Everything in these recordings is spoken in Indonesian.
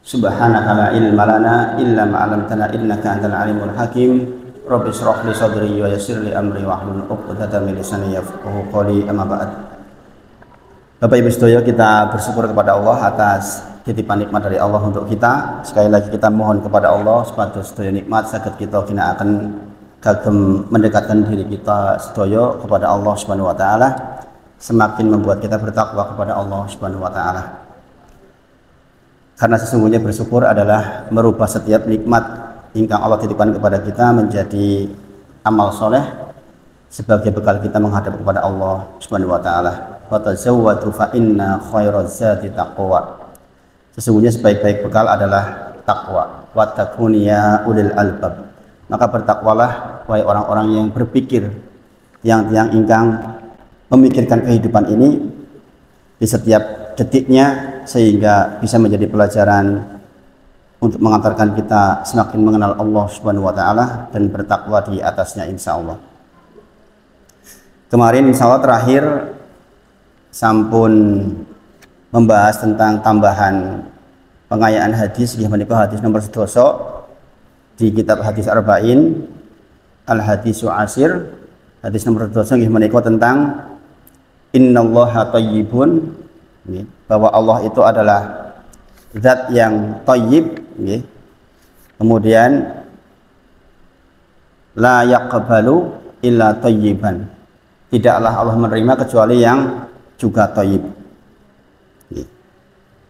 Subhanaka la ilma lana illa ma 'allamtana innaka antal alimul hakim. Rabbi shrah li sadri wa yassir li amri wahlul 'uqdatam min lisani yafqahu qawli. Amma ba'd. Bapak Ibu sedaya, kita bersyukur kepada Allah atas titipan nikmat dari Allah untuk kita. Sekali lagi kita mohon kepada Allah supados sedaya nikmat saged kita ginakaken kagem mendekatkan diri kita sedaya kepada Allah Subhanahu wa taala, semakin membuat kita bertakwa kepada Allah Subhanahu wa taala. Karena sesungguhnya bersyukur adalah merubah setiap nikmat ingkang Allah titipkan kepada kita menjadi amal soleh sebagai bekal kita menghadap kepada Allah Subhanahu wa taala. Wa tazawwadu fa inna khairaz zadi taqwa. Sesungguhnya sebaik-baik bekal adalah takwa. Wa takuniya ulil albab. Maka bertakwalah wahai orang-orang yang berpikir, tiang-tiang ingkang memikirkan kehidupan ini di setiap detiknya, sehingga bisa menjadi pelajaran untuk mengantarkan kita semakin mengenal Allah Subhanahu wa taala dan bertakwa di atasnya insya Allah. Kemarin insya Allah terakhir sampun membahas tentang tambahan pengayaan hadis, menika hadis nomor 11 di kitab hadis Arba'in al hadisu asir. Hadis nomor 12 menika tentang innallaha thayyibun, bahwa Allah itu adalah zat yang thayyib, kemudian la yaqbalu illa thayyiban, tidaklah Allah menerima kecuali yang juga thayyib.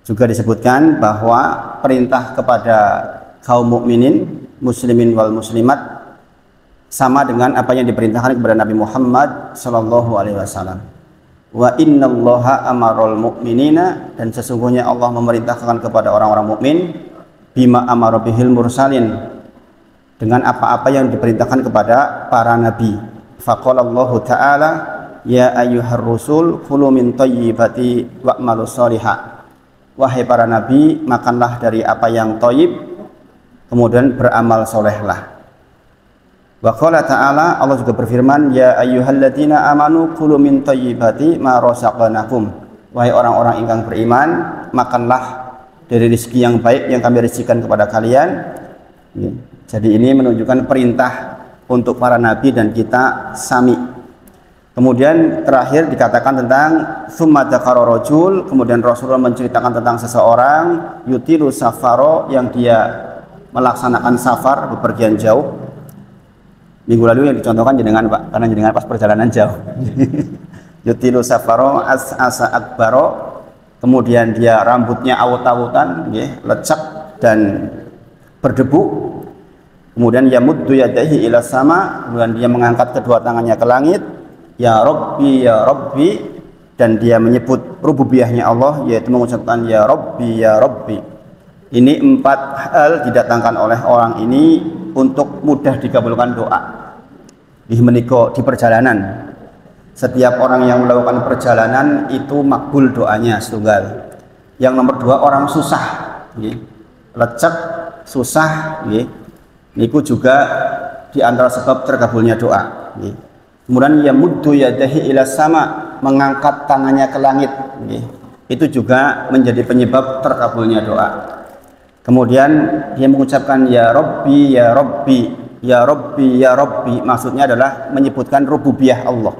Juga disebutkan bahwa perintah kepada kaum mukminin, muslimin wal muslimat sama dengan apa yang diperintahkan kepada Nabi Muhammad sallallahu alaihi wasallam. Wa innallaha amarul mu'minina, dan sesungguhnya Allah memerintahkan kepada orang-orang mukmin bima amara bihil mursalin, dengan apa-apa yang diperintahkan kepada para nabi. Faqala Allah taala ya ayyuhar rusul kulu min thayyibati wa'malus shaliha. Wahai para nabi, makanlah dari apa yang thayyib, kemudian beramal solehlah. Wa qala ta'ala, Allah juga berfirman ya ayyuhalladzina amanu kulu min thayyibati ma razaqnakum. Wahai orang-orang ingkang beriman, makanlah dari rezeki yang baik yang kami rezekikan kepada kalian. Jadi ini menunjukkan perintah untuk para nabi dan kita sami. Kemudian terakhir dikatakan tentang summa dzakara rajul, kemudian Rasulullah menceritakan tentang seseorang yutilu safaro, yang dia melaksanakan safar, bepergian jauh. Minggu lalu yang dicontohkan jenengan Pak, karena jenengan pas perjalanan jauh. Yutilu safaro asa akbaro, kemudian dia rambutnya awut-awutan, lecek dan berdebu. Kemudian yamuddu yadaihi ila sama, kemudian dia mengangkat kedua tangannya ke langit, ya Rabbi ya Rabbi, dan dia menyebut rububiyahnya Allah, yaitu mengucapkan ya Rabbi ya Rabbi. Ini 4 hal didatangkan oleh orang ini untuk mudah dikabulkan doa. Di menika di perjalanan. Setiap orang yang melakukan perjalanan itu makbul doanya setunggal. Yang nomor 2 orang susah, lecek, susah, niku juga di antara sebab terkabulnya doa. Kemudian yamuddu yadahi ila sama, mengangkat tangannya ke langit, itu juga menjadi penyebab terkabulnya doa. Kemudian dia mengucapkan ya Rabbi ya Rabbi ya Rabbi ya Rabbi, maksudnya adalah menyebutkan rububiyah Allah.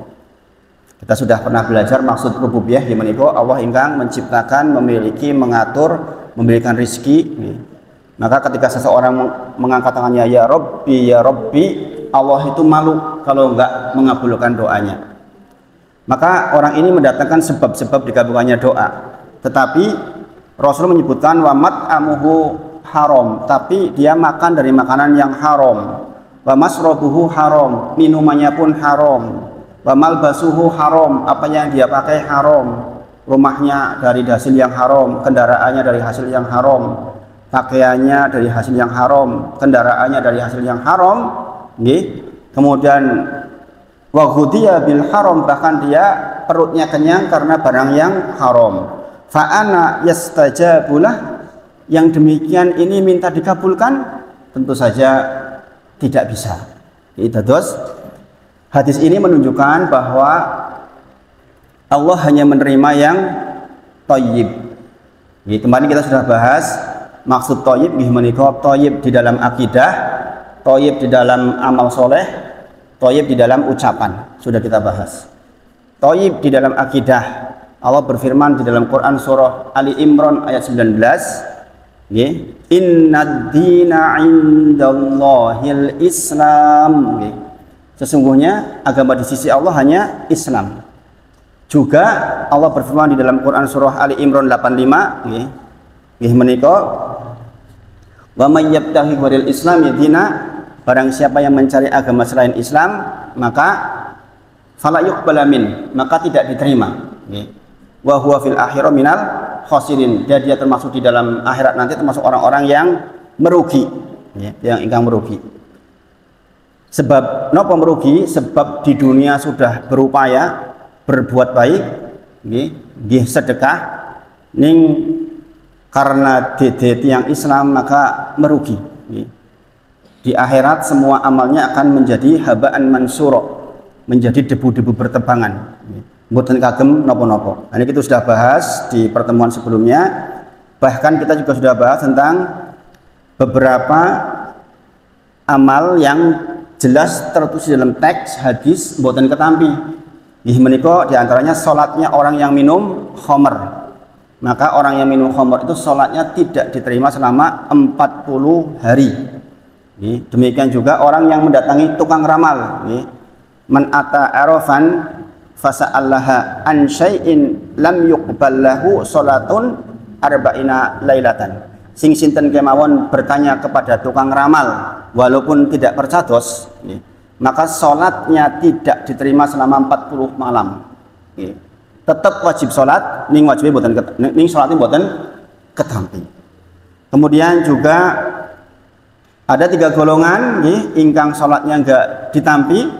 Kita sudah pernah belajar maksud rububiyah di mana Allah ingkang menciptakan, memiliki, mengatur, memberikan rezeki. Maka ketika seseorang mengangkat tangannya ya Rabbi ya Rabbi, Allah itu malu kalau enggak mengabulkan doanya. Maka orang ini mendatangkan sebab-sebab dikabulkannya doa. Tetapi Rasul menyebutkan wa mat'amuhu haram, tapi dia makan dari makanan yang haram. Wa masrabuhu haram, minumannya pun haram. Wa malbasuhu haram, apa yang dia pakai haram. Rumahnya dari hasil yang haram, kendaraannya dari hasil yang haram, pakaiannya dari hasil yang haram, kendaraannya dari hasil yang haram. Kemudian wa ghudhiya bil haram, bahkan dia perutnya kenyang karena barang yang haram. Fa'ana yastajabulah, yang demikian ini minta dikabulkan? Tentu saja tidak bisa. Terus hadis ini menunjukkan bahwa Allah hanya menerima yang thayyib. Kemarin kita sudah bahas Maksud thayyib nggih menika thayyib di dalam akidah, thayyib di dalam amal soleh, thayyib di dalam ucapan. Sudah kita bahas. Thayyib di dalam akidah. Allah berfirman di dalam Quran surah Ali Imran ayat 19, nggih, innad dina 'indallahil Islam, nggih. Sesungguhnya agama di sisi Allah hanya Islam. Juga Allah berfirman di dalam Quran surah Ali Imran 85, nggih. Nggih menika wa may yabtaghi ghairil Islam dina, barang siapa yang mencari agama selain Islam maka fala yuqbala min, maka tidak diterima, nggih. Wa huwa fil akhirah minal khasirin, dia termasuk di dalam akhirat nanti termasuk orang-orang yang merugi, nggih, yang ingkang merugi. Sebab napa merugi? Sebab di dunia sudah berupaya berbuat baik, nggih, sedekah, ning karena dede tiang Islam maka merugi. Nggih. Di akhirat semua amalnya akan menjadi habaan mansura, menjadi debu-debu bertebangan. Mboten kagem napa-napa. Nah, ini kita sudah bahas di pertemuan sebelumnya. Bahkan kita juga sudah bahas tentang beberapa amal yang jelas tertulis dalam teks hadis mboten ketampi. Nggih menika di antaranya salatnya orang yang minum khamr. Maka orang yang minum khamr itu salatnya tidak diterima selama 40 hari. Nggih, demikian juga orang yang mendatangi tukang ramal, nggih. Man ata arafan fasa'allaha an syai'in lam yuqbal lahu salatun arba'ina lailatan. Sing sinten kemawon bertanya kepada tukang ramal walaupun tidak percados, maka sholatnya tidak diterima selama 40 malam. Tetap wajib sholat, ning wajibnya boten ning sholatnya boten ketampi. Kemudian juga ada 3 golongan, ingkang sholatnya enggak ditampi,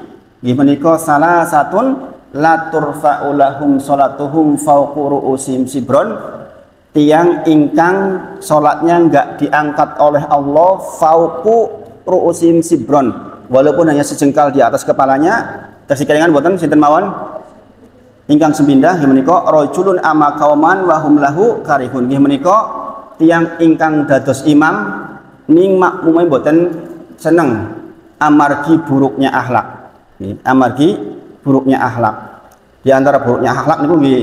menika salah satun la turfa'u lahum sholatuhum fawqa ru'usim sibron, tiang ingkang sholatnya enggak diangkat oleh Allah fauqu ru'usim sibron, walaupun hanya sejengkal di atas kepalanya. Kasikalingan boten sinten mawon ingkang sembindah nggih menika rajulun ama qauman wa hum lahu karihun, nggih menika tiang ingkang dados imam ning makmume boten seneng amargi buruknya akhlak, nggih, amargi buruknya akhlak. Di antara buruknya akhlak niku nggih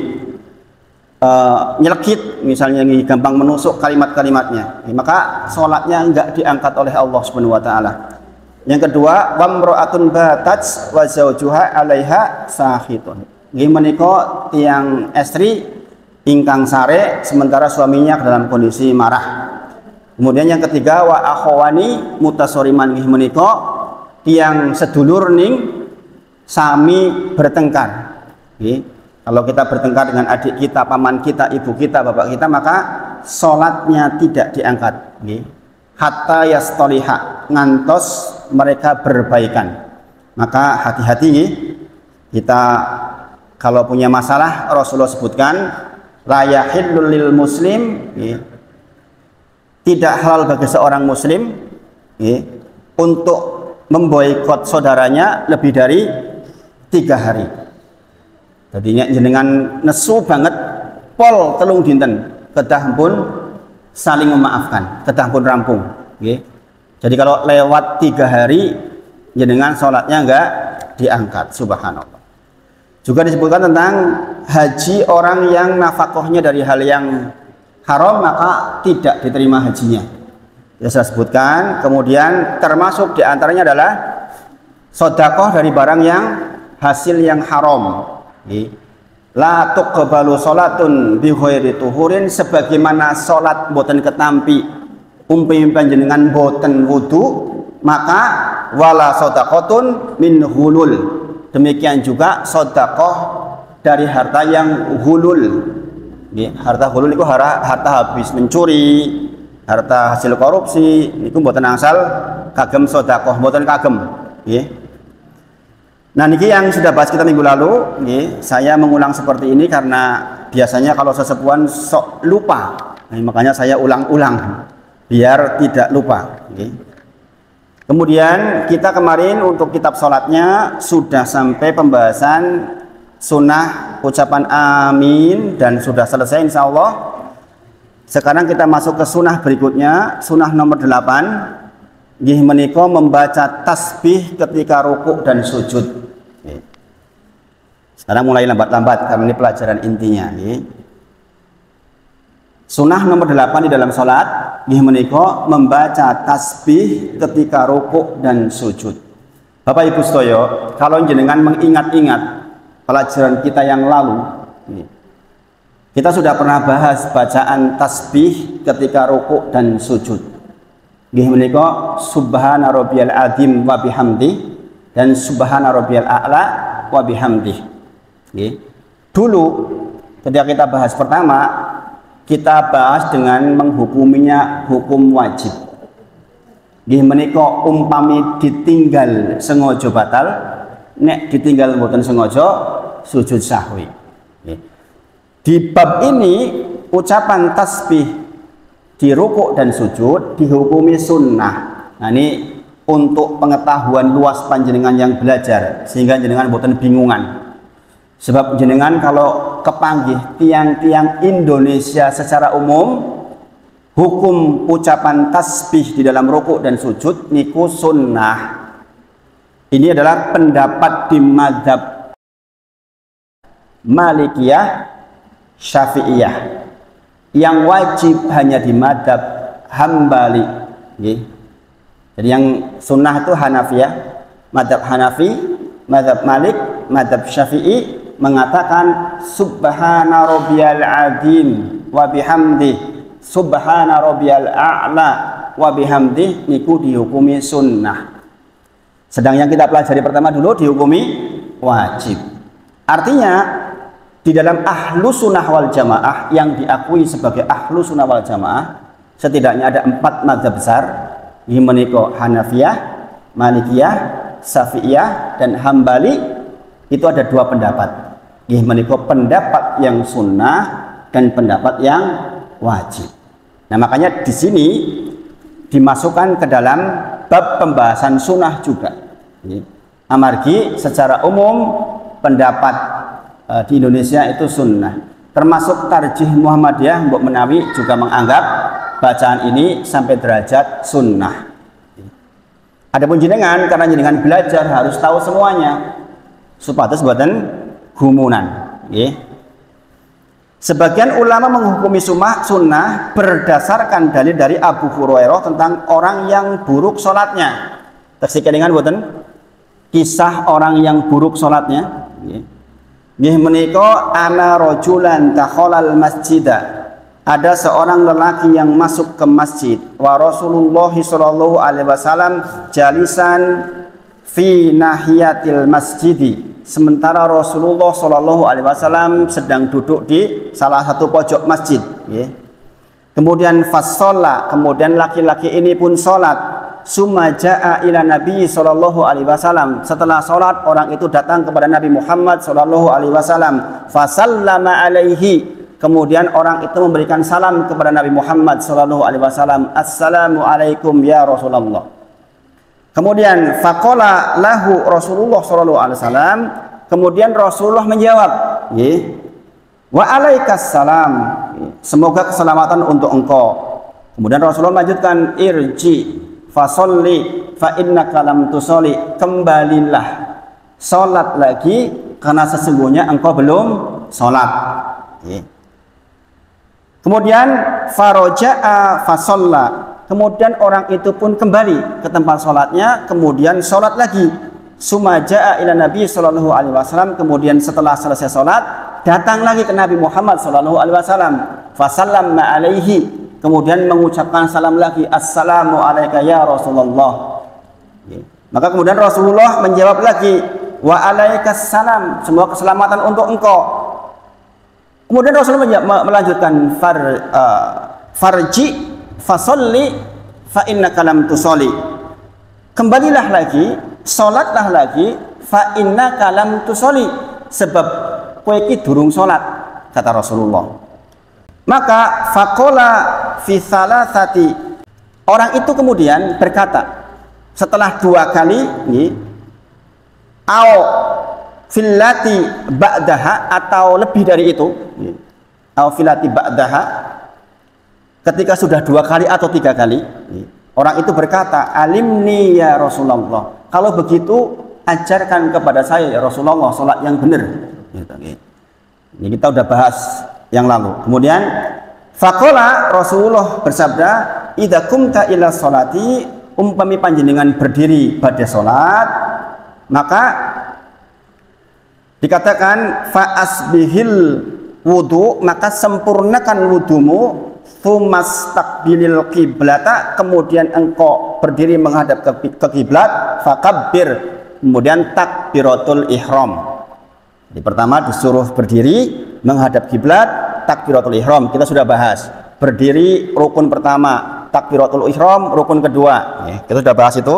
nyelekit, misalnya gampang menusuk kalimat-kalimatnya, maka sholatnya enggak diangkat oleh Allah Subhanahu wa taala. Yang kedua, wamra'atun batat wa zawjuha 'alaiha sahitun. Nggih menika tiang estri ingkang sare sementara suaminya dalam kondisi marah. Kemudian yang ketiga, wa akhwani mutasoriman, nggih menika tiang sedulur ning sami bertengkar. Nggih. Kalau kita bertengkar dengan adik kita, paman kita, ibu kita, bapak kita, maka sholatnya tidak diangkat. Hatta yastoliha, ngantos mereka berbaikan. Maka hati-hati, kita kalau punya masalah, Rasulullah sebutkan, la yahillu lil muslim, tidak halal bagi seorang muslim untuk memboikot saudaranya lebih dari 3 hari. Tadinya jenengan nesu banget pol telung dinten kedah pun saling memaafkan, kedah pun rampung, okay. Jadi kalau lewat 3 hari jenengan sholatnya enggak diangkat, subhanallah. Juga disebutkan tentang haji orang yang nafkahnya dari hal yang haram maka tidak diterima hajinya. Ya saya sebutkan. Kemudian termasuk diantaranya adalah sedekah dari barang yang hasil yang haram. La tuqbalu salatun bi ghairi tuhurin, sebagaimana salat boten ketampi umpami panjenengan boten wudu, maka wala shadaqatun min hulul, demikian juga sedekah dari harta yang hulul. Harta hulul itu harta habis mencuri, harta hasil korupsi, niku boten angsal kagem sedekah, boten kagem, nggih. Nah, niki yang sudah bahas kita minggu lalu, saya mengulang seperti ini karena biasanya kalau sesepuan sok lupa, makanya saya ulang-ulang biar tidak lupa. Kemudian kita kemarin untuk kitab sholatnya sudah sampai pembahasan sunnah ucapan amin dan sudah selesai insya Allah. Sekarang kita masuk ke sunnah berikutnya, sunnah nomor 8. Nggih menika membaca tasbih ketika rukuk dan sujud. Sekarang mulai lambat-lambat karena ini pelajaran intinya. Sunnah nomor 8 di dalam salat, nggih menika membaca tasbih ketika rukuk dan sujud. Bapak Ibu sedaya, kalau jenengan mengingat-ingat pelajaran kita yang lalu, kita sudah pernah bahas bacaan tasbih ketika rukuk dan sujud. Nggih menika subhana rabbiyal azim wa bihamdi dan subhana rabbiyal a'la wa bihamdi. Nggih. Dulu ketika kita bahas pertama, kita bahas dengan menghukuminya hukum wajib. Nggih menika umpami ditinggal sengaja batal, nek ditinggal mboten sengaja sujud sahwi. Nggih. Di bab ini ucapan tasbih di rukuk dan sujud dihukumi sunnah. Nah ini untuk pengetahuan luas panjenengan yang belajar sehingga jenengan boten bingungan. Sebab jenengan kalau kepanggih tiang-tiang Indonesia secara umum hukum ucapan tasbih di dalam rukuk dan sujud niku sunnah. Ini adalah pendapat di mazhab Malikiyah, Syafi'iyah. Yang wajib hanya di madhab Hambali. Jadi yang sunnah itu Hanafiyah, madhab Hanafi, madhab Malik, madhab Syafi'i mengatakan subhana rabbiyal azim wa bihamdi, subhana rabbiyal a'la wa bihamdi niku dihukumi sunnah. Sedang yang kita pelajari pertama dulu dihukumi wajib. Artinya di dalam ahlu sunnah wal jamaah yang diakui sebagai ahlu sunnah wal jamaah setidaknya ada 4 mazhab besar, menika Hanafiyah, Malikiyah, Syafi'iyah dan Hambali. Itu ada 2 pendapat, menika pendapat yang sunnah dan pendapat yang wajib. Nah makanya di sini dimasukkan ke dalam bab pembahasan sunnah juga. Amargi secara umum pendapat di Indonesia itu sunnah, termasuk Tarjih Muhammadiyah Mbok Menawi juga menganggap bacaan ini sampai derajat sunnah. Adapun jenengan karena jenengan belajar harus tahu semuanya supados boten gumunan. Sebagian ulama menghukumi sunnah berdasarkan dalil dari Abu Hurairah tentang orang yang buruk sholatnya. Tersika dengan boten kisah orang yang buruk sholatnya. Nggih menika ana rajulan takhalal masjida. Ada seorang lelaki yang masuk ke masjid wa Rasulullah sallallahu alaihi wasallam jalisan fi nahiyatil masjidi. Sementara Rasulullah sallallahu alaihi wasallam sedang duduk di salah satu pojok masjid, Kemudian fasolla, kemudian laki-laki ini pun salat. Summa jaa ila Nabi sallallahu alaihi wasallam. Setelah salat orang itu datang kepada Nabi Muhammad sallallahu alaihi wasallam. Fasallama alaihi. Kemudian orang itu memberikan salam kepada Nabi Muhammad sallallahu alaihi wasallam. Assalamu alaikum ya Rasulullah. Kemudian faqala lahu Rasulullah sallallahu alaihi wasallam. Kemudian Rasulullah menjawab, wa alaikas salam. Semoga keselamatan untuk engkau. Kemudian Rasulullah lanjutkan irji fasolli fa innaka lam tusolli, kembalilah salat lagi karena sesungguhnya engkau belum salat. Kemudian faroja'a fasolla, kemudian orang itu pun kembali ke tempat salatnya, kemudian salat lagi. Sumaja'a ila Nabi sallallahu alaihi wasallam, kemudian setelah selesai salat datang lagi ke Nabi Muhammad sallallahu alaihi wasallam, fasallamna alaihi, kemudian mengucapkan salam lagi, assalamu alayka ya Rasulullah. Maka kemudian Rasulullah menjawab lagi, wa alaikas salam, semua keselamatan untuk engkau. Kemudian Rasulullah melanjutkan farji fasolli fa innaka lam tusolli, kembalilah lagi, salatlah lagi, fa innaka lam tusolli, sebab kowe iki durung salat, kata Rasulullah. Maka faqala fi salasati, orang itu kemudian berkata setelah 2 kali au fillati ba'daha, atau lebih dari itu, au fillati ba'daha, ketika sudah 2 kali atau 3 kali, orang itu berkata, alimni ya Rasulullah, kalau begitu ajarkan kepada saya ya Rasulullah sholat yang benar. Ini kita udah bahas yang lalu. Kemudian faqala, Rasulullah bersabda, idza kumta ila sholati, umpami panjenengan berdiri pada sholat, maka dikatakan fa asbihil wudu, maka sempurnakan wudumu, tsumastaqbilil qiblata, kemudian engkau berdiri menghadap ke kiblat, fakabbir, kemudian takbiratul ihram. Jadi pertama disuruh berdiri menghadap kiblat, takbiratul ihram. Kita sudah bahas. Berdiri rukun pertama, takbiratul ihram rukun kedua. Kita sudah bahas itu.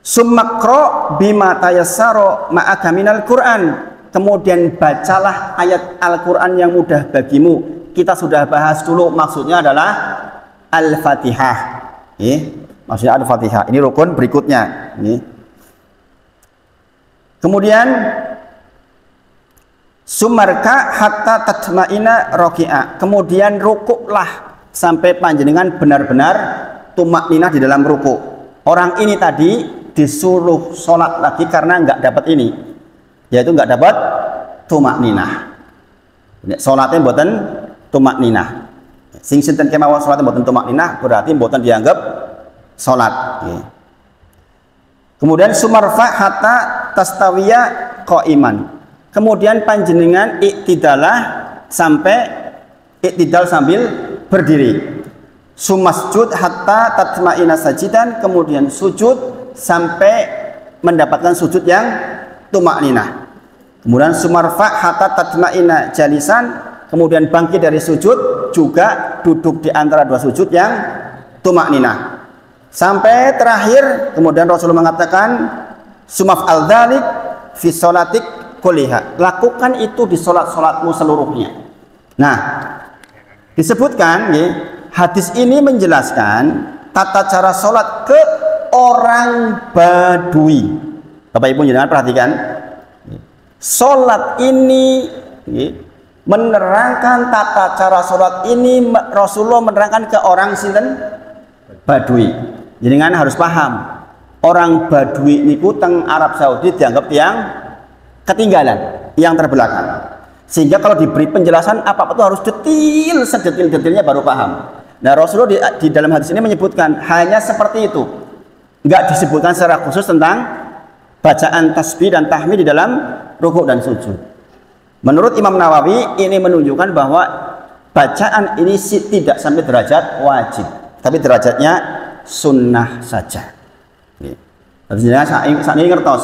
Summakro bima tayassaro ma'aka minal Qur'an. Kemudian bacalah ayat Al-Quran yang mudah bagimu. Kita sudah bahas dulu, maksudnya adalah Al-Fatihah. Maksudnya Al-Fatihah. Ini rukun berikutnya. Kemudian sumarka hatta tatma'ina roki'ah. Kemudian rukuklah sampai panjenengan benar-benar tumakninah di dalam rukuk. Orang ini tadi disuruh sholat lagi karena nggak dapat ini, yaitu nggak dapat tumakninah. Sholatnya mboten tumakninah. Sing sinten kemawon sholatnya mboten tumakninah, berarti mboten dianggap sholat. Kemudian sumarfa hatta tastawiya qaiman. Kemudian panjenengan iktidalah sampai iktidal sambil berdiri. Sumasjud hatta tatma'ina sajidan, kemudian sujud sampai mendapatkan sujud yang tumakninah. Kemudian sumarfa hatta tatma'ina jalisan, kemudian bangkit dari sujud, juga duduk di antara 2 sujud yang tumakninah. Sampai terakhir, kemudian Rasulullah mengatakan sumaf al-dzalik fi sholatik kuliha, lakukan itu di sholat-sholatmu seluruhnya. Nah, disebutkan hadis ini menjelaskan tata cara sholat ke orang Badui. Bapak Ibu jangan perhatikan, sholat ini menerangkan tata cara sholat ini Rasulullah menerangkan ke orang sinten Badui. Jangan harus paham, orang Badui niku teng Arab Saudi dianggap yang ketinggalan, yang terbelakang. Sehingga kalau diberi penjelasan apa-apa itu harus detail, sedetil-detilnya baru paham. Nah, Rasulullah di dalam hadis ini menyebutkan hanya seperti itu. Enggak disebutkan secara khusus tentang bacaan tasbih dan tahmid di dalam rukuk dan sujud. Menurut Imam Nawawi, ini menunjukkan bahwa bacaan ini tidak sampai derajat wajib, tapi derajatnya sunnah saja. Artinya saat ini ngertos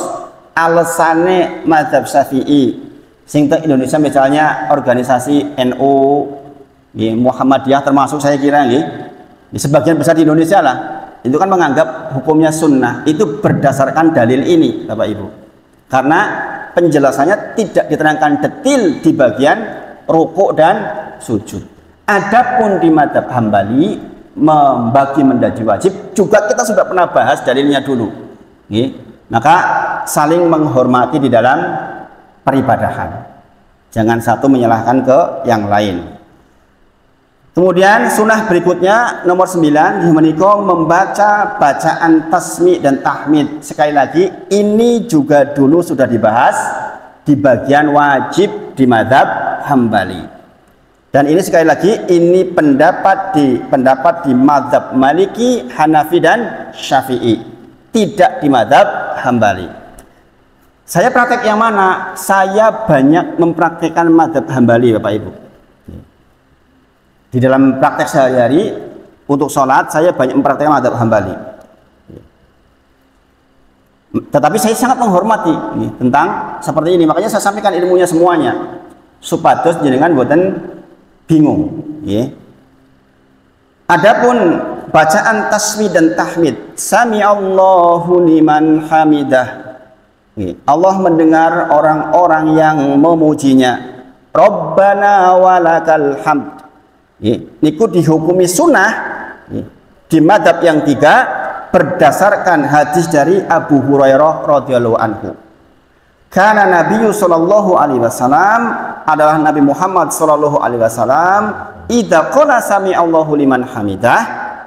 alasannya mazhab Syafi'i sing teng Indonesia, misalnya organisasi NU, Muhammadiyah termasuk, saya kira di sebagian besar di Indonesia lah, itu kan menganggap hukumnya sunnah, itu berdasarkan dalil ini Bapak Ibu, karena penjelasannya tidak diterangkan detail di bagian rukuk dan sujud. Adapun di mazhab Hambali membagi menjadi wajib juga kita sudah pernah bahas dalilnya dulu. Maka saling menghormati di dalam peribadahan, jangan satu menyalahkan ke yang lain. Kemudian sunnah berikutnya nomor 9 menika membaca bacaan tasmi' dan tahmid. Sekali lagi ini juga dulu sudah dibahas di bagian wajib di mazhab Hambali. Dan ini sekali lagi ini pendapat di mazhab Maliki, Hanafi dan Syafi'i, tidak di mazhab Hambali. Saya praktek yang mana? Saya banyak mempraktekkan mazhab Hambali Bapak Ibu. Di dalam praktek sehari-hari untuk sholat saya banyak mempraktekkan mazhab Hambali. Tetapi saya sangat menghormati tentang seperti ini, makanya saya sampaikan ilmunya semuanya supados jenengan boten bingung. Adapun bacaan tasbih dan tahmid, sami Allahu liman hamidah, Allah mendengar orang-orang yang memujinya. Rabbana walakal hamd, niku dihukumi sunnah di madhab yang 3 berdasarkan hadis dari Abu Hurairah radhiyallahu anhu. Karena Nabi sallallahu alaihi wasallam adalah Nabi Muhammad sallallahu alaihi wasallam idza qala sami Allahu liman hamidah,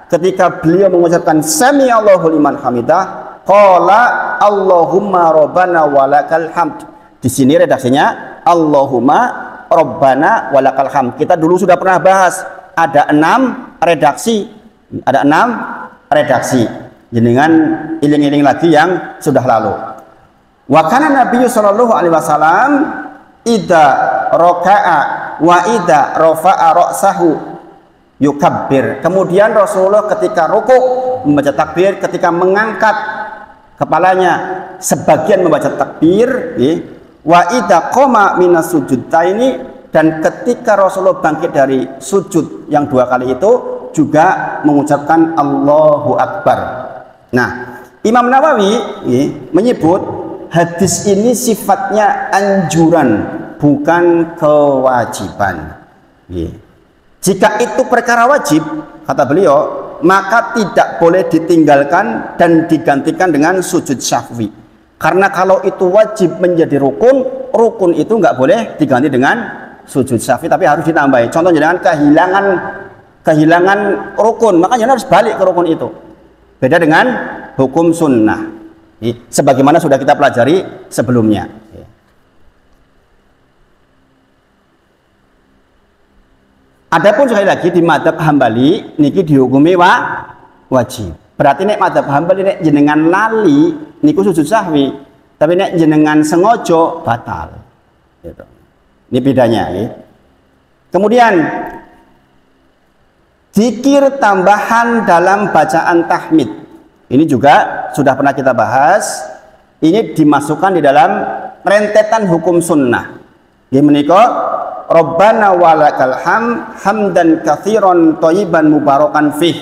ketika beliau mengucapkan sami Allahu liman hamidah, qala Allahumma rabbana walakal hamd. Di sini redaksinya Allahumma rabbana walakal hamd. Kita dulu sudah pernah bahas ada 6 redaksi. Ada 6 redaksi. Jenengan iling-iling lagi yang sudah lalu. Wa kana Nabi sallallahu alaihi wasallam idza raka'a wa idza rafa'a ra'sahu yukabbir. Kemudian Rasulullah ketika rukuk membaca takbir, ketika mengangkat kepalanya sebagian membaca takbir, wa idza qama minas sujudtaini, dan ketika Rasulullah bangkit dari sujud yang 2 kali itu juga mengucapkan Allahu Akbar. Nah, Imam Nawawi menyebut hadis ini sifatnya anjuran, bukan kewajiban. Jika itu perkara wajib, kata beliau, maka tidak boleh ditinggalkan dan digantikan dengan sujud syahwi. Karena kalau itu wajib menjadi rukun, rukun itu nggak boleh diganti dengan sujud syahwi, tapi harus ditambahi. Contohnya dengan kehilangan rukun, makanya harus balik ke rukun itu. Beda dengan hukum sunnah, sebagaimana sudah kita pelajari sebelumnya. Adapun sekali lagi di madzhab Hambali niki dihukumi wajib. Berarti nek madzhab Hambali nek jenengan lali niku sujud sahwi, tapi nek jenengan sengaja batal. Gitu. Ini bedanya. Kemudian zikir tambahan dalam bacaan tahmid. Ini juga sudah pernah kita bahas. Ini dimasukkan di dalam rentetan hukum sunnah. Ini menika Rabbana walakal hamdan katsiran thayyiban mubarakan fih.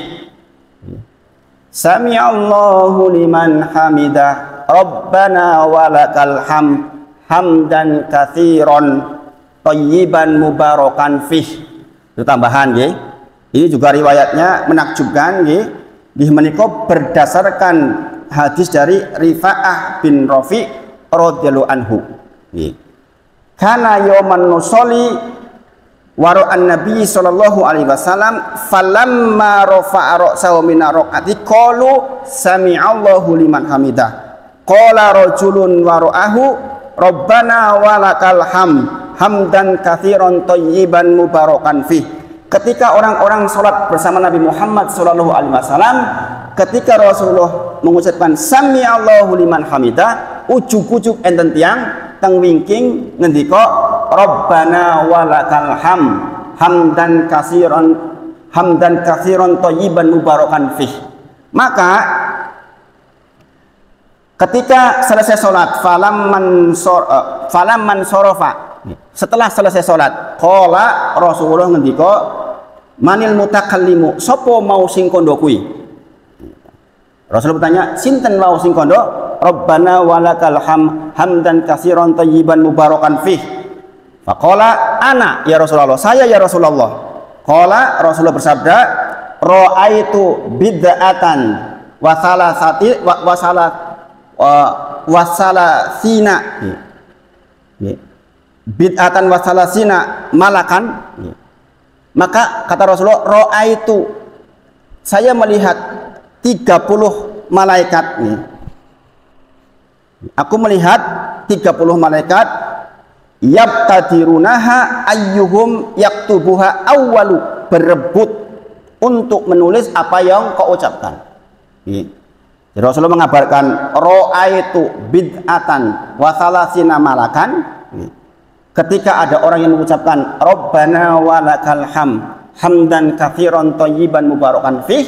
Sami Allahu liman hamidah. Rabbana walakal hamdan katsiran thayyiban mubarakan fih. Itu tambahan nggih. Ini juga riwayatnya menakjubkan nggih. Nggih menika berdasarkan hadis dari Rifa'ah bin Rafi' radhiyallahu anhu. Nggih. Kana yauman nusolli wara'an Nabi sallallahu alaihi wasallam falamma rafa'a ra'sahu min raq'ati qalu sami'allahu liman hamidah. Qala rajulun wara'ahu Rabbana walakal hamdan katsiran thayyiban mubarakan fih. Ketika orang-orang sholat bersama Nabi Muhammad sallallahu alaihi wasallam, ketika Rasulullah mengucapkan sami Allahu liman hamidah, ujug-ujug enten tiang teng wingking ngendika Rabbana walakal hamdan katsiran thayyiban mubarakan fih. Maka ketika selesai sholat falamman sorofa, setelah selesai sholat, qala Rasulullah ngendika manil mutakallimu, sopo mau sing kondo kuwi. Rasulullah bertanya, sinten mau sing kondo? Rabbana walakal hamdan katsiran thayyiban mubarakan fih. Faqala ana ya Rasulullah, saya ya Rasulullah. Qala Rasulullah bersabda, ra'aitu bid'atan wa salasina bid'atan wa salasina malakan. Maka kata Rasulullah, ra'aitu, saya melihat 30 malaikat nih. Aku melihat 30 malaikat yabtadirunaha ayyuhum yaktubuha awwalu, berebut untuk menulis apa yang kau ucapkan. Jadi Rasulullah mengabarkan ra'aitu bid'atan wa salasina malakan. Ketika ada orang yang mengucapkan Rabbana walakal hamdan katsiran thayyiban mubarakan fih,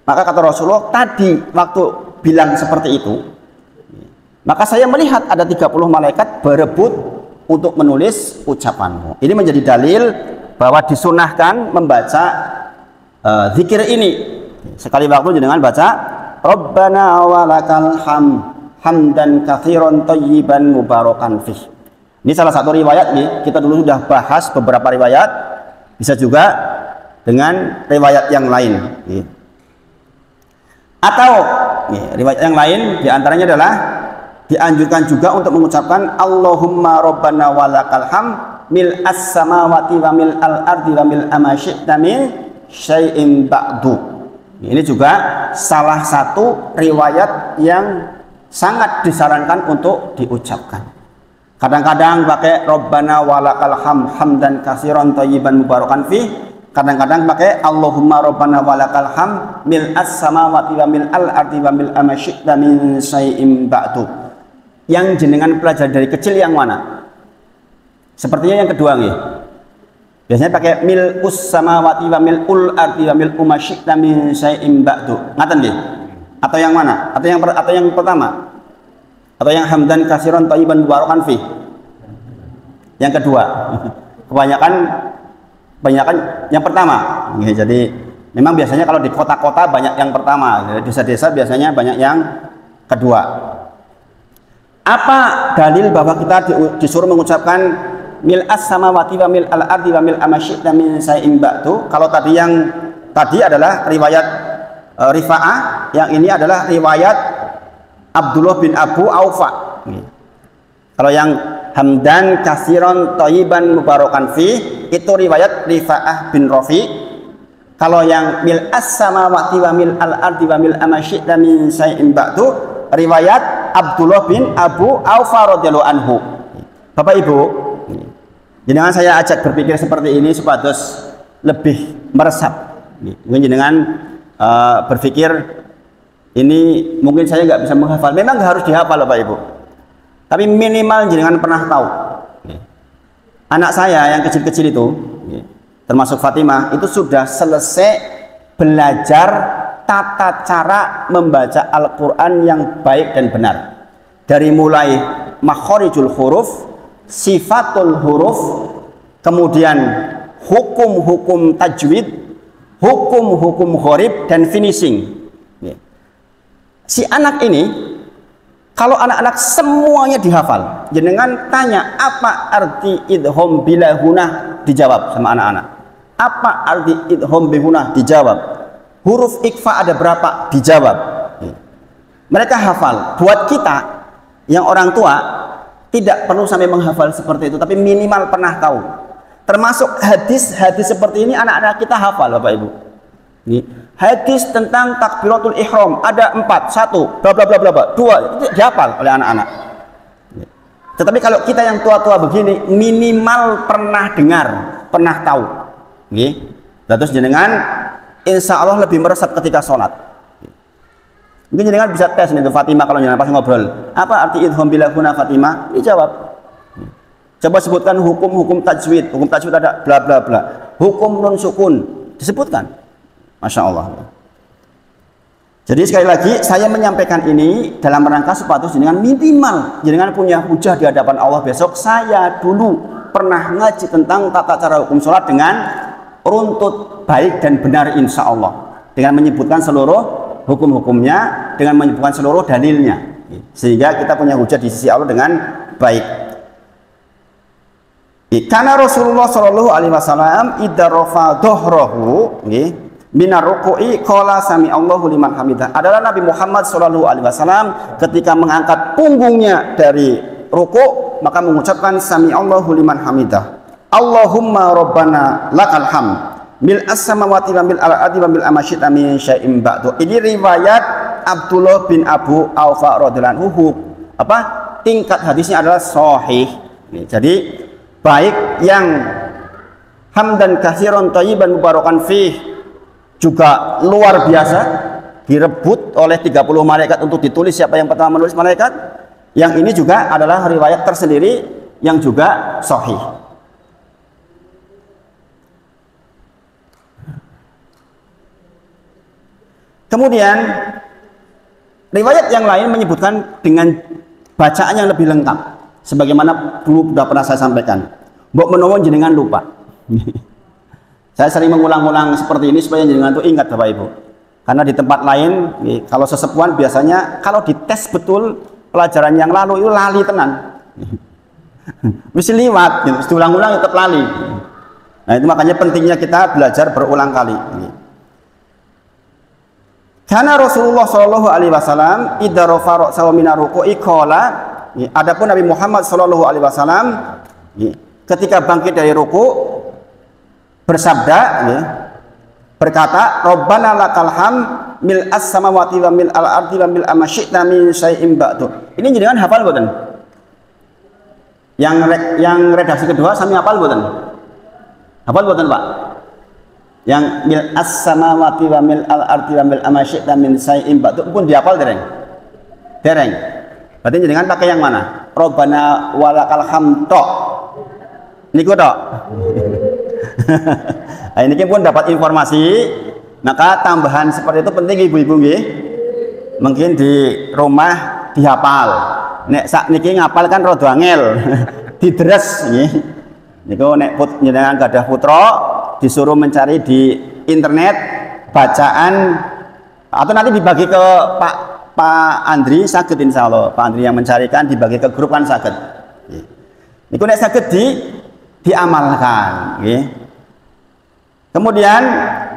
maka kata Rasulullah tadi waktu bilang seperti itu, maka saya melihat ada 30 malaikat berebut untuk menulis ucapanmu. Ini menjadi dalil bahwa disunahkan membaca zikir ini. Sekali waktu dengan baca Rabbana walakal hamdan katsiran thayyiban mubarakan fih. Ini salah satu riwayat nih, kita dulu sudah bahas beberapa riwayat, bisa juga dengan riwayat yang lain. Atau riwayat yang lain diantaranya adalah dianjurkan juga untuk mengucapkan Allahumma rabbana walakal mil as-samawati wa mil al-ardi wa mil ma syi'ta min syai'in ba'du. Ini juga salah satu riwayat yang sangat disarankan untuk diucapkan. Kadang-kadang pakai Rabbana walakal hamdan katsiran thayyiban mubarakan fi. Kadang-kadang pakai Allahumma Rabbana walakal ham mil as-samawati wa mil al-ardi wa mil ma syi'ta min syai'in ba'du. Yang jenengan pelajari dari kecil yang mana? Sepertinya yang kedua nih. Biasanya pakai mil us-samawati wa mil ul-ardi wa mil ma syi'ta min syai'in ba'du. Ngaten nggih? Atau yang mana? Atau yang pertama? Atau yang hamdan katsiran thayyiban mubarakan fi? Yang kedua. Kebanyakan yang pertama. Jadi memang biasanya kalau di kota-kota banyak yang pertama, di desa-desa biasanya banyak yang kedua. Apa dalil bahwa kita disuruh mengucapkan mil as-samawati wa mil al-ardi wa mil ma syi'ta min syai'in ba'du? Kalau tadi adalah riwayat Rifa'ah, yang ini adalah riwayat Abdullah bin Abu Aufa. Kalau yang hamdan katsiran thayyiban mubarakan fi itu riwayat Rifa'ah bin Rafi. Kalau yang mil as-samawati wa mil al-ardi wa mil ma syi'ta min syai'in ba'du riwayat Abdullah bin Abu Aufa radhiyallahu anhu. Bapak Ibu, jenengan saya ajak berpikir seperti ini supaya lebih meresap. Mungkin jenengan berpikir ini mungkin saya nggak bisa menghafal. Memang nggak harus dihafal Bapak Ibu, tapi minimal jenengan pernah tahu. Anak saya yang kecil-kecil itu, termasuk Fatimah, itu sudah selesai belajar tata cara membaca Al-Quran yang baik dan benar. Dari mulai makhorijul huruf, sifatul huruf, kemudian hukum-hukum tajwid, hukum-hukum gharib, dan finishing. Si anak ini, kalau anak-anak semuanya dihafal, jenengan tanya apa arti idgham bila gunah, dijawab sama anak-anak. Apa arti idgham bila gunah, dijawab. Huruf ikhfa ada berapa, dijawab. Mereka hafal. Buat kita yang orang tua tidak perlu sampai menghafal seperti itu, tapi minimal pernah tahu. Termasuk hadis-hadis seperti ini anak-anak kita hafal Bapak Ibu. Hadis tentang takbiratul ihram ada 4, 1, bla bla bla bla, 2, itu dihafal oleh anak-anak. Tetapi kalau kita yang tua-tua begini minimal pernah dengar, pernah tahu. Terus jenengan insya Allah lebih meresap ketika sholat. Mungkin jenengan bisa tes nih Fatimah, kalau jenengan pas ngobrol, apa arti idgham bila gunah Fatimah? Dijawab. Coba sebutkan hukum-hukum tajwid. Hukum tajwid ada bla bla bla. Hukum nun sukun disebutkan. Masya Allah. Jadi sekali lagi saya menyampaikan ini dalam rangka supaya jenengan minimal jenengan punya hujah di hadapan Allah besok. Saya dulu pernah ngaji tentang tata cara hukum sholat dengan runtut baik dan benar insya Allah, dengan menyebutkan seluruh hukum-hukumnya, dengan menyebutkan seluruh dalilnya, sehingga kita punya hujah di sisi Allah dengan baik. Karena Rasulullah Shallallahu Alaihi Wasallam idza rafa dhahrahu minar ruku'i qala sami Allahu liman hamidah. Adalah Nabi Muhammad Shallallahu Alaihi Wasallam ketika mengangkat punggungnya dari ruku maka mengucapkan sami Allahu liman hamidah. Allahumma rabbana lakal hamd mil as-samawati wa mil al-ardi wa mil ma syi'ta min syai'in ba'du. Ini riwayat Abdullah bin Abu Aufa radhiyallahu anhu. Tingkat hadisnya adalah sahih. Jadi baik yang hamdan katsiran thayyiban mubarakan fih juga luar biasa, direbut oleh 30 malaikat untuk ditulis siapa yang pertama menulis malaikat. Yang ini juga adalah riwayat tersendiri yang juga sahih. Kemudian riwayat yang lain menyebutkan dengan bacaan yang lebih lengkap, sebagaimana dulu sudah pernah saya sampaikan. Mbok menawa jenengan lupa. Saya sering mengulang-ulang seperti ini supaya jenengan itu ingat Bapak Ibu. Karena di tempat lain, kalau sesepuan biasanya kalau dites betul pelajaran yang lalu itu lali tenan. Mesti liwat, gitu. Diulang-ulang tetap lali. Nah itu makanya pentingnya kita belajar berulang kali. Karena Rasulullah Shallallahu Alaihi Wasallam idza rafa ra'sahu minar ruku'i qala. Adapun Nabi Muhammad Shallallahu Alaihi Wasallam ketika bangkit dari ruku bersabda, ya, berkata, Rabbana lakal hamd mil as-samawati wa mil al-ardi wa mil ma syi'ta min syai'in ba'du. Ini jenengan hafal mboten? Yang redaksi kedua sami hafal mboten? Hafal mboten, Pak? Yang mil as-samawati wa mil al-ardi wa mil ma syi'ta min syai'in ba'du pun dihafal dereng? Dereng. Berarti jenengan pakai yang mana? Rabbana walakal hamd tok. Niku tok. Nah, ini pun dapat informasi, maka tambahan seperti itu penting ibu-ibu nggih. Mungkin di rumah dihafal. Nek sak niki ngapal kan rada angel. Didres nggih. Niku nek jenengan gadah putra disuruh mencari di internet bacaan atau nanti dibagi ke Pak Andri saged insyaallah. Pak Andri yang mencarikan dibagi ke grup kan saged. Niku nek saged diamalkan nggih. Kemudian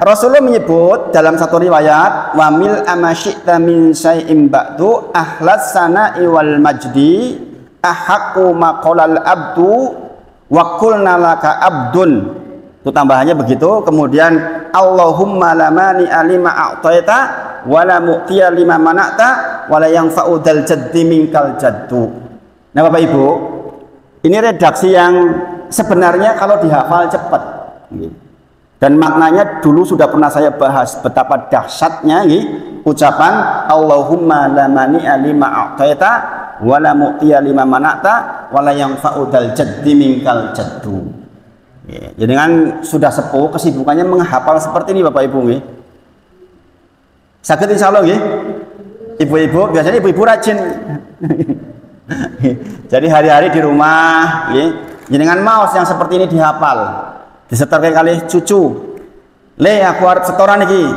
Rasulullah menyebut dalam satu riwayat wamil amasyita min syai'in ba'du ahlas sana'i wal majdi ahaqqu maqalal abdu wa qulna laka abdun. Itu tambahannya begitu. Kemudian Allahumma lamani alima a'taita wa la mu'tiya lima mana'ta wa la yanfa'u dzal jaddi minkal jaddu. Nah, Bapak Ibu, ini redaksi yang sebenarnya kalau dihafal cepat. Dan maknanya dulu sudah pernah saya bahas betapa dahsyatnya ucapan Allahumma la mani'a lima a'taita wa la mu'tiya lima mana'ta wa la yanfa'u dzal jaddi minkal jaddu. Jadi kan sudah sepuh kesibukannya menghafal seperti ini Bapak Ibu nggih. Saged insyaallah nggih. Ibu-ibu biasanya ibu-ibu rajin. Jadi hari-hari di rumah nggih, jenengan maos yang seperti ini dihafal. Disetorkan kali cucu. Le aku arep setoran iki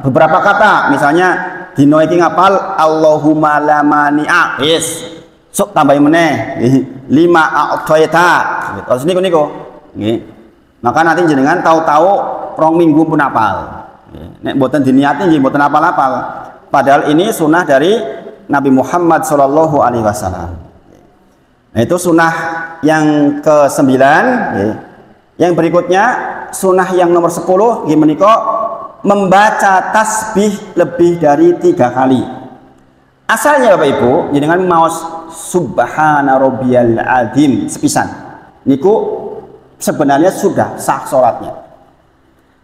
beberapa kata, misalnya dino iki ngapal Allahumma la mani'a. Yes. Sok tambahin meneh lima a'taita. Terus niku nggih. Maka nanti jenengan tahu-tahu rong minggu pun hafal. Nek mboten diniati nggih mboten hafal-hafal. Padahal ini sunnah dari Nabi Muhammad sallallahu alaihi wasallam. Nah, itu sunnah yang ke-9. Yang berikutnya sunnah yang nomor 10 menika membaca tasbih lebih dari 3 kali. Asalnya Bapak Ibu jenengan maos subhana rabbiyal azim sepisan. Niku sebenarnya sudah sah salatnya.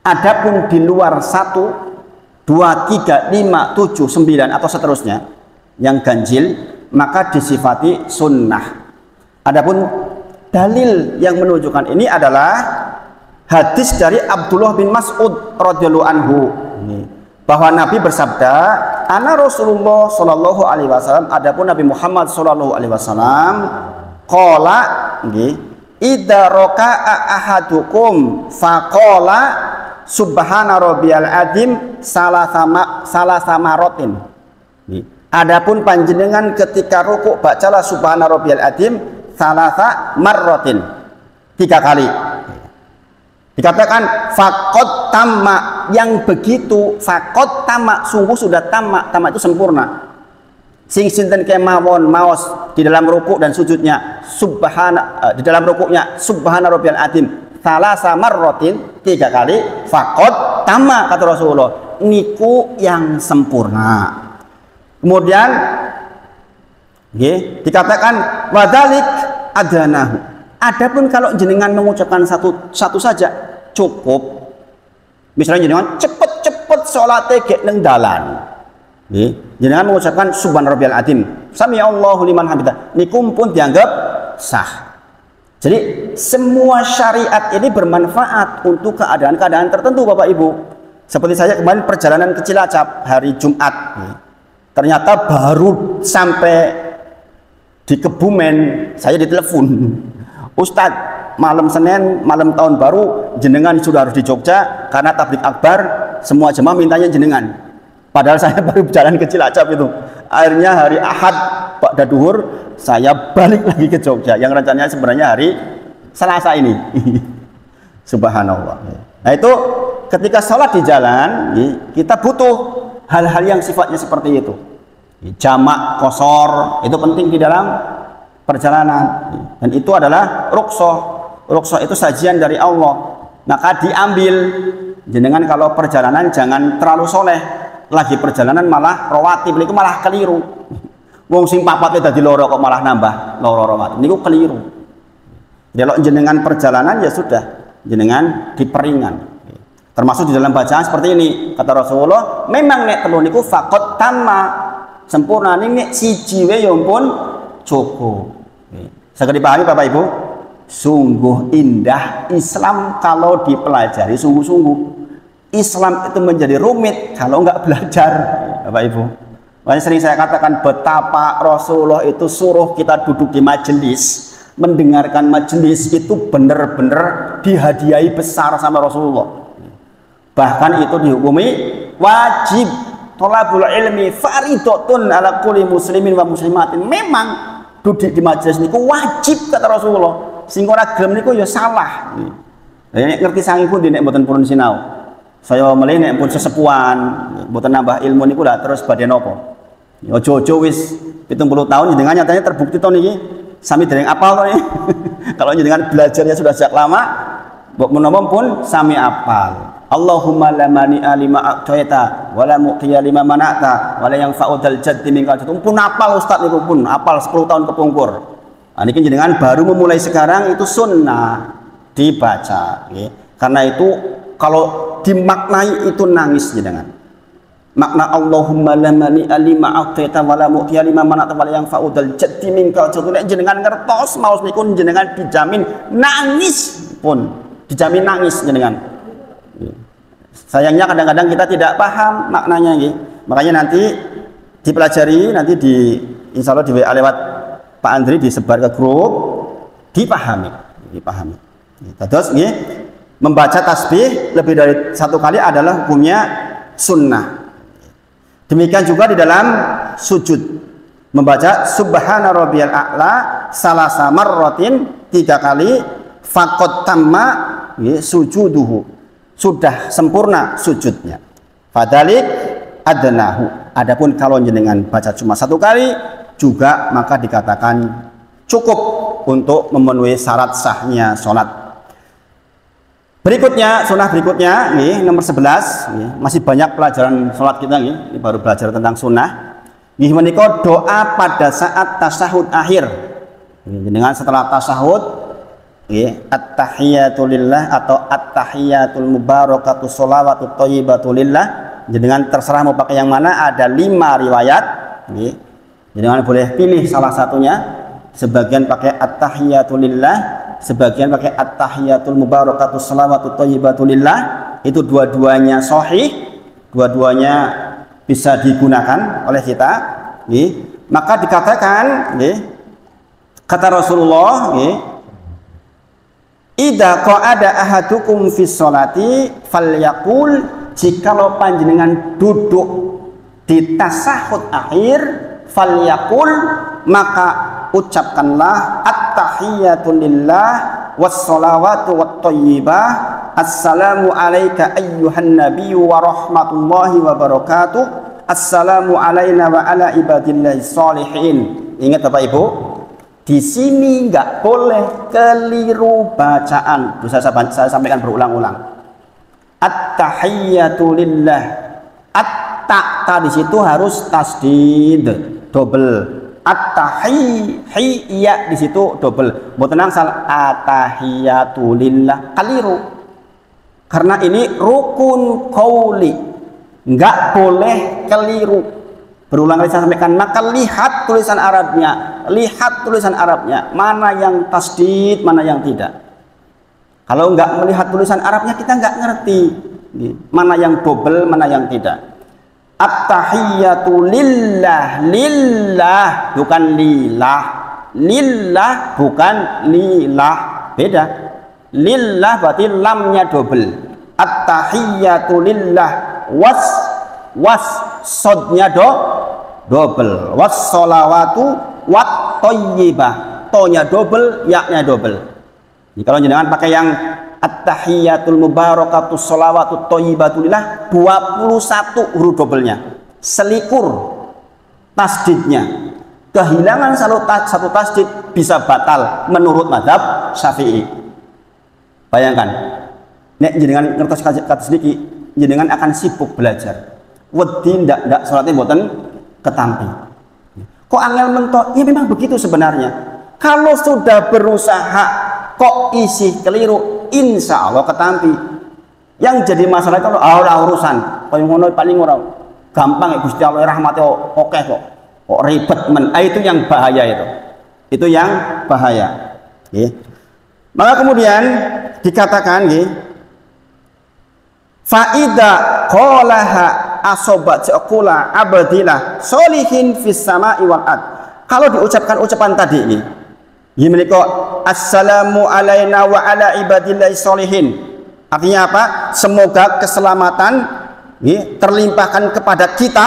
Adapun di luar 1 2 3 5 7 9 atau seterusnya yang ganjil maka disifati sunnah. Adapun dalil yang menunjukkan ini adalah hadis dari Abdullah bin Mas'ud radhiyallahu anhu bahwa Nabi bersabda, "Ana Rasulullah sallallahu alaihi wasallam," adapun Nabi Muhammad sallallahu alaihi wasallam qala nggih, "Idza raka'a ahadukum faqala subhana rabbiyal azim salasama rotin." Adapun panjenengan ketika rukuk bacalah subhana rabbiyal azim salasa marrotin 3 kali. Dikatakan faqad tamma, yang begitu faqad tamma sungguh sudah tamma itu sempurna. Sing sinten kemawon maos di dalam rukuk dan sujudnya di dalam rukuknya subhana rabbiyal azim salasa marrotin 3 kali faqad tamma kata Rasulullah, niku yang sempurna. Kemudian dikatakan wadalik adanahu. Adapun kalau jenengan mengucapkan satu saja cukup. Misalnya jenengan cepet salate gek nang dalan. Jenengan mengucapkan subhana rabbiyal azim, sami Allahu liman hamidah. Niku pun dianggap sah. Jadi semua syariat ini bermanfaat untuk keadaan-keadaan tertentu Bapak Ibu. Seperti saya kemarin perjalanan ke Cilacap hari Jumat. Ternyata baru sampai di Kebumen saya ditelepon, Ustadz malam Senin malam tahun baru jenengan sudah harus di Jogja karena tablik akbar, semua jemaah mintanya jenengan. Padahal saya baru berjalan ke Cilacap itu. Akhirnya hari Ahad pada duhur saya balik lagi ke Jogja yang rencananya sebenarnya hari Selasa ini. Subhanallah. Nah itu ketika sholat di jalan kita butuh hal-hal yang sifatnya seperti itu. Jamak kosor itu penting di dalam perjalanan, dan itu adalah rukhsah itu sajian dari Allah, maka diambil. Jenengan kalau perjalanan jangan terlalu soleh, lagi perjalanan malah rawatib niku malah keliru. Wong sing papate dadi loro kok malah nambah loro rawatib niku keliru. Kalau jenengan perjalanan ya sudah, jenengan diperingan. Termasuk di dalam bacaan seperti ini, kata Rasulullah, memang nek telu niku faqat tamma, sempurna, nek siji wae ya pun cukup. Saged dipahami Bapak Ibu? Sungguh indah Islam kalau dipelajari sungguh-sungguh. Islam itu menjadi rumit kalau nggak belajar, Bapak Ibu. Makanya sering saya katakan betapa Rasulullah itu suruh kita duduk di majelis, mendengarkan majelis itu benar-benar dihadiahi besar sama Rasulullah. Bahkan itu dihukumi wajib. Thalabul ilmi faridatun ala kulli muslimin wa muslimatin. Memang duduk di majelis niku wajib, kata Rasulullah. Sing ora gelem niku ya salah. Nek ngerti sangi pundi nek mboten purun sinau. Saya mulai nek pun sesepuan, mboten nambah ilmu niku lah terus badhe napa. Ojo-ojo wis 70 tahun jenengan nyatanya terbukti to niki sami dereng apal to niki. Kalau jenengan belajarnya sudah sejak lama, mbok menawa pun sami apal. Allahumma la mani'a lima a'taita wa la mu'tiya lima mana'ta wa la yanfa'u dzal jaddi minkal jaddi. Pun apal Ustaz niku pun apal 10 tahun kepungkur. Nah, niki jenengan baru memulai sekarang itu sunnah dibaca nggih. Karena itu kalau dimaknai itu nangis jenengan. Makna Allahumma la mani'a lima a'taita wa la mu'tiya lima mana'ta wa la yanfa'u dzal jaddi minkal jaddi. Nek jenengan ngertos maos niku jenengan dijamin nangis pun. Dijamin nangis jenengan. Sayangnya kadang-kadang kita tidak paham maknanya gitu. Makanya nanti dipelajari, nanti insya Allah di WA lewat Pak Andri disebar ke grup, dipahami. Terus nih, membaca tasbih lebih dari satu kali adalah hukumnya sunnah. Demikian juga di dalam sujud, membaca subhana rabbiyal a'la salasa marratin 3 kali, faqad tamma sujuduhu, sudah sempurna sujudnya. Fadalik adnahu. Adapun kalau jenengan baca cuma 1 kali juga maka dikatakan cukup untuk memenuhi syarat sahnya sholat. Berikutnya, sunnah berikutnya nih nomor 11 nih, masih banyak pelajaran sholat kita nih. Ini baru belajar tentang sunnah. Nih menika doa pada saat tasyahud akhir. Jenengan setelah tasyahud at-tahiyatu lillah atau at-tahiyatul mubarakatu sholawatu thayyibatu lillah, jenengan terserah mau pakai yang mana, ada 5 riwayat. Jenengan boleh pilih salah satunya, sebagian pakai at-tahiyatu lillah, sebagian pakai at-tahiyatul mubarakatu sholawatu thayyibatu lillah. Itu dua-duanya sahih, dua-duanya bisa digunakan oleh kita. Maka dikatakan kata Rasulullah, idza qa'ada ahadukum fi sholati falyaqul, jikalau panjenengan duduk di tasyahud akhir, falyaqul, maka ucapkanlah at-tahiyatu lillah was-shalawatu wat-thayyibah, assalamu alayka ayyuhan nabiyyu wa rahmatullahi wa barakatuh, assalamu alayna wa ala ibadillahi sholihin. Ingat Bapak Ibu, di sini nggak boleh keliru bacaan. Saya sampaikan berulang-ulang. At-tahiyyatu lillah. At-ta di situ harus tasdid, double. At-tahiyya di situ double. Buat tenang salah at-tahiyyatu lillah keliru. Karena ini rukun qauli. Nggak boleh keliru. Berulang kali saya sampaikan, maka lihat tulisan Arabnya, mana yang tasdid, mana yang tidak. Kalau nggak melihat tulisan Arabnya, kita nggak ngerti mana yang double, mana yang tidak. At-tahiyyatu lillah, lillah bukan lillah, lillah bukan lillah, beda. Lillah berarti lamnya double. At-tahiyyatu lillah, was sodnya double, was-sholawatu wat-thayyibah, tonya double, yaknya double. Jadi kalau jenengan pakai yang at-tahiyyatul mubarakatu sholawatu thayyibatu lillah, 21 huruf doublenya, selikur tasdidnya. Kehilangan satu tasdid bisa batal menurut mazhab Syafi'i. Bayangkan, nek jenengan ngertos kata sedikit, jenengan akan sibuk belajar. Wedi ndak salatnya mboten ketampi. Kok angel mentok? Ya memang begitu sebenarnya. Kalau sudah berusaha kok isi keliru, insya Allah ketampi. Yang jadi masalah itu ora urusan. Kaya ngono paling ora gampang ya Gusti Allah rahmate oke kok ribet men. Itu yang bahaya itu. Itu yang bahaya. Nggih. Maka kemudian dikatakan nggih, faida qalaha asobat seokula abadilah solihin fis sama'i wal ard. Kalau diucapkan ucapan tadi ini, gimana kok assalamu alaina wa ala ibadillahi solihin, artinya apa? Semoga keselamatan terlimpahkan kepada kita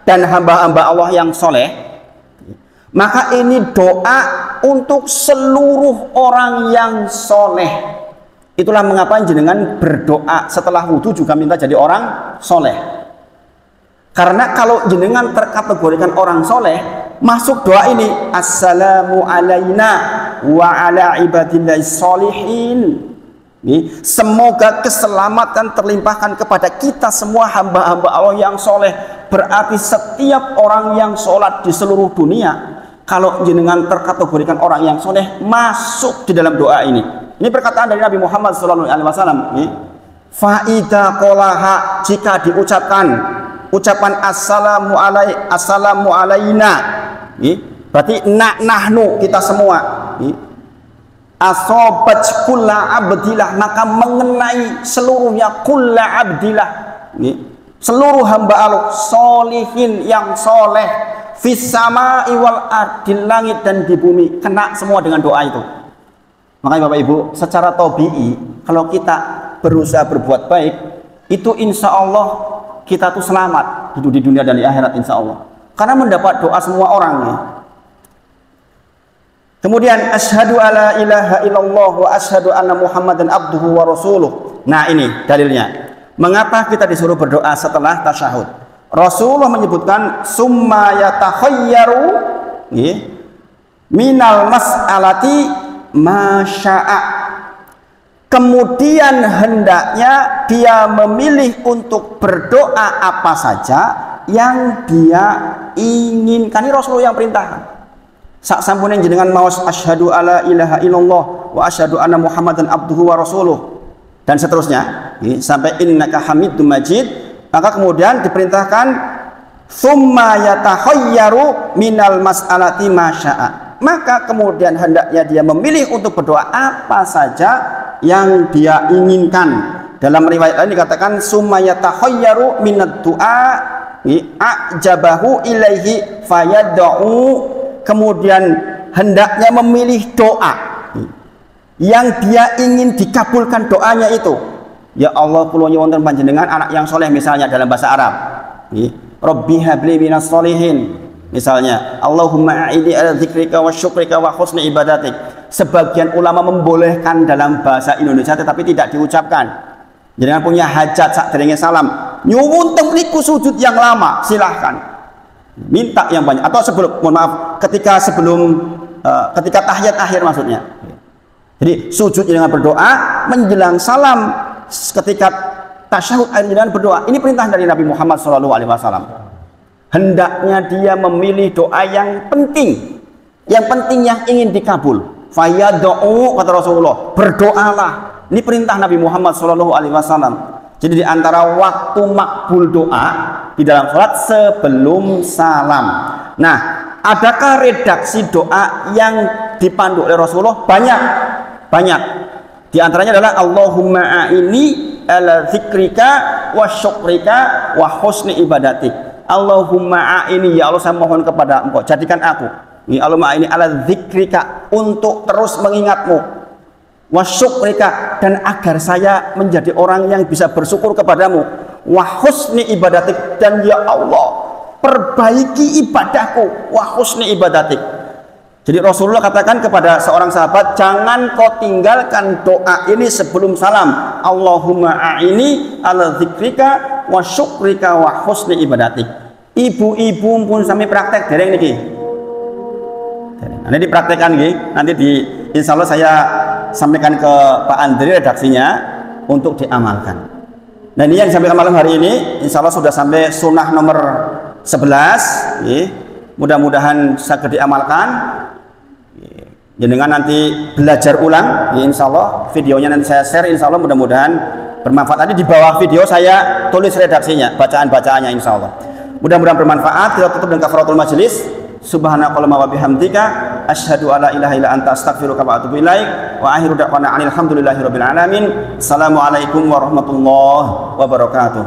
dan hamba-hamba Allah yang soleh. Maka ini doa untuk seluruh orang yang soleh. Itulah mengapa jenengan berdoa setelah wudhu juga minta jadi orang soleh. Karena kalau jenengan terkategorikan orang soleh, masuk doa ini assalamu alaina wa ala ibadillahi solihin. Semoga keselamatan terlimpahkan kepada kita semua hamba-hamba Allah yang soleh. Berarti setiap orang yang sholat di seluruh dunia, kalau jenengan terkategorikan orang yang soleh, masuk di dalam doa ini. Ini perkataan dari Nabi Muhammad SAW. Faida qolaha, jika diucapkan ucapan assalamu alaina, berarti nahnu, kita semua, asobat kulla abdilah, maka mengenai seluruhnya kulla abdilah, seluruh hamba Allah solihin yang soleh fis sama'i wal ard, di langit dan di bumi, kena semua dengan doa itu. Makanya Bapak Ibu, secara tabi'i kalau kita berusaha berbuat baik, itu insya Allah kita tuh selamat hidup di dunia dan di akhirat insya Allah, karena mendapat doa semua orang ya. Kemudian asyhadu alla ilaha illallah wa asyhadu anna muhammadan abduhu wa rasuluh. Nah ini dalilnya mengapa kita disuruh berdoa setelah tasyahud. Rasulullah menyebutkan summa yatakhayyaru minal mas'alati masya'a, kemudian hendaknya dia memilih untuk berdoa apa saja yang dia inginkan. Ini Rasulullah yang perintahkan. Sak sampune jenengan maos asyhadu alla ilaha illallah wa asyhadu anna muhammadan abduhu wa rasuluh dan seterusnya sampai innaka hamidum majid, maka kemudian diperintahkan summa yatakhayyaru minal mas'alati masya'a, maka kemudian hendaknya dia memilih untuk berdoa apa saja yang dia inginkan. Dalam riwayat lain dikatakan summa yatakhayyaru minad du'a ajabahu ilaihi fayad'u, kemudian hendaknya memilih doa yang dia ingin dikabulkan doanya itu. Ya Allah, kula nyuwun panjenengan anak yang soleh, misalnya dalam bahasa Arab, Rabbi habli minas solihin, misalnya Allahumma a'idi ala dzikrika wa syukrika wa husni ibadatik. Sebagian ulama membolehkan dalam bahasa Indonesia tetapi tidak diucapkan. Jangan punya hajat sak derenge salam nyuwun teng mriku sujud yang lama, silahkan minta yang banyak, atau sebelum, mohon maaf, ketika tahiyat akhir maksudnya. Jadi sujud dengan berdoa, menjelang salam, ketika tasyahud akhir dengan berdoa. Ini perintah dari Nabi Muhammad SAW. Hendaknya dia memilih doa yang penting yang ingin dikabul. Fayad'u, kata Rasulullah, berdoalah. Ini perintah Nabi Muhammad SAW. Jadi di antara waktu makbul doa di dalam sholat sebelum salam. Nah, adakah redaksi doa yang dipandu oleh Rasulullah? Banyak. Di antaranya adalah Allahumma a'ini ala dzikrika wa syukrika wa husni ibadatik. Allahumma a'ini, ya Allah saya mohon kepada Engkau, jadikan aku, ya Allahumma a'ini ala dzikrika, untuk terus mengingatmu, wa syukrika, dan agar saya menjadi orang yang bisa bersyukur kepadamu, wa husni ibadatik, dan ya Allah perbaiki ibadahku, wa husni ibadatik. Jadi Rasulullah katakan kepada seorang sahabat, jangan kau tinggalkan doa ini sebelum salam. Allahumma a'ini ala dzikrika wa syukrika wa husni ibadatik. Ibu-ibu pun sami praktek dereng niki. Nanti dipraktekkan nanti insya Allah saya sampaikan ke Pak Andri redaksinya untuk diamalkan. Nah ini yang disampaikan malam hari ini insya Allah sudah sampai sunnah nomor 11. Mudah-mudahan segera diamalkan. Dengan nanti belajar ulang, insya Allah videonya nanti saya share, insya Allah mudah-mudahan bermanfaat. Tadi di bawah video saya tulis redaksinya, bacaan-bacaannya insya Allah. Mudah-mudahan bermanfaat. Kita tutup dengan kafaratul majelis. Subhanakallahumma wa bihamdika asyhadu alla ilaha illa anta astaghfiruka wa atubu ilaik wa akhiru da'wana alhamdulillahirabbil alamin. Assalamualaikum warahmatullahi wabarakatuh.